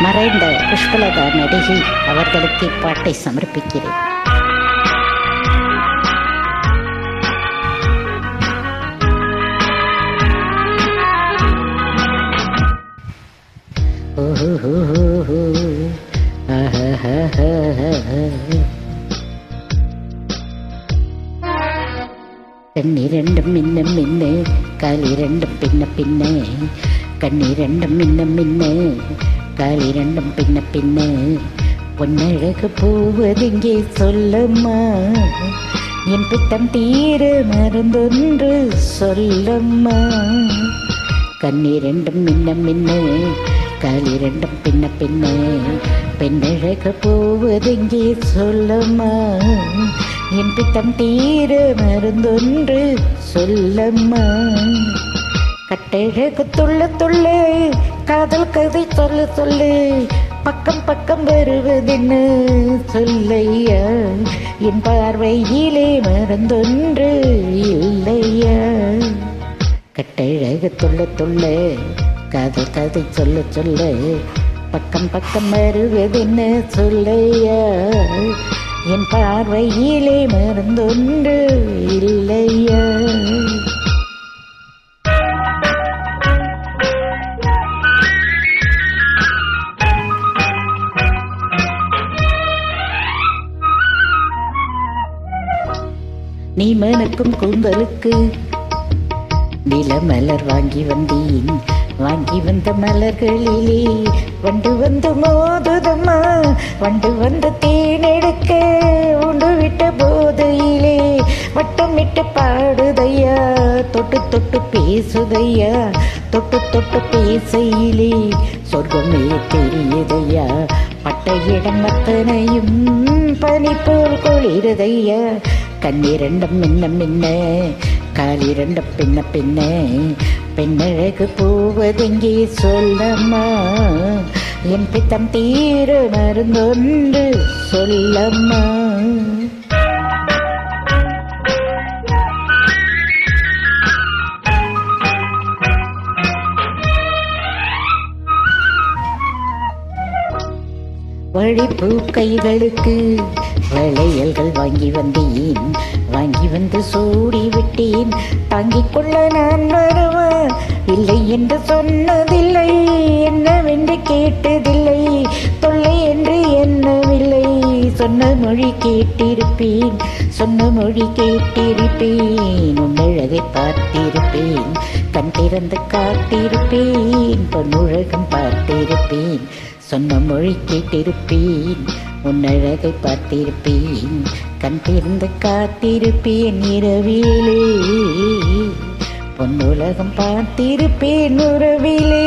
மறைந்த புஷ்பலதா நடிகை அவர்களுக்கு இப்பாட்டை சமர்ப்பிக்கிறேன். கண்ணிரண்டும் மின்ன மின்ன காலிரண்டும் பின்ன பின்ன கண்ணிரண்டும் மின்ன மின்ன காலிரண்டும் பின்ன பின்ன பொன்னழகு பூவதிங்கே சொல்லம்மா என் பித்தம் தீர மருந்தொன்று சொல்லம்மா கண்ணிரண்டும் மின்ன மின்ன காலிரண்டும் பின்ன பின்ன பெண்ணழகு பூவதிங்கே சொல்லம்மா என் பித்தம் தீர மருந்தொன்று சொல்லம்மா கட்டழகு துள்ள துள்ள காதல் கதை சொல்ல சொல்லு பக்கம் பக்கம் வருவதென்னு சொல்லையா என் பார்வையிலே மருந்தொன்று இல்லையா கட்டழகு துள்ள துள்ள காதல் கதை சொல்ல சொல்ல பக்கம் பக்கம் வருவதென்னு சொல்லையா என் பார்வையிலே மருந்தொன்று இல்லையா நீ மனக்கும் கூந்தலுக்கு நிலமலர் வாங்கி வந்தேன் வாங்கி வந்த மலர்களிலே வண்டு வந்து மோதுதம்மா வண்டு வந்து தேனெடுக்க உண்டு விட்ட போதையிலே வட்டமிட்டு பாடுதையா தொட்டு தொட்டு பேசுதையா தொட்டு தொட்டு பேசையிலே சொர்க்கமே தெரியுதையா பட்ட இடம் அத்தனையும் பனி போல் கொளிருதையா கண்ணிரண்டும் மின்ன மின்ன காலிரண்டும் பின்ன பின்ன பெண்ணழகு பூவதெங்கே சொல்லம்மா என் பித்தம் தீர மருந்தொன்று சொல்லம்மா வழிப்பூ கைகளுக்கு வளையல்கள் வாங்கி வந்தேன் வாங்கி வந்து சூடி விட்டேன் தாங்கிக் கொள்ள நான் வருவா இல்லை என்று சொன்னதில்லை என்னவென்று கேட்டதில்லை தொல்லை என்று எண்ணவில்லை சொன்ன மொழி கேட்டிருப்பேன் சொன்ன மொழி கேட்டிருப்பேன் உன்னழகை பார்த்திருப்பேன் கண் திறந்து காட்டிருப்பேன் பொன்னுலகம் பார்த்திருப்பேன் சொன்ன மொழி கேட்டிருப்பேன் உன்னழகை பார்த்திருப்பேன் கண் திறந்து காத்திருப்பேன் இரவிலே பொன்னுலகம் பார்த்திருப்பேன் உறவிலே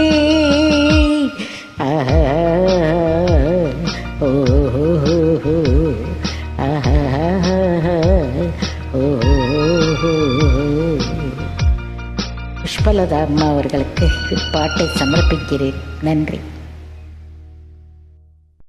புஷ்பலதா அம்மா அவர்களுக்கு பாட்டை சமர்ப்பிக்கிறேன். நன்றி.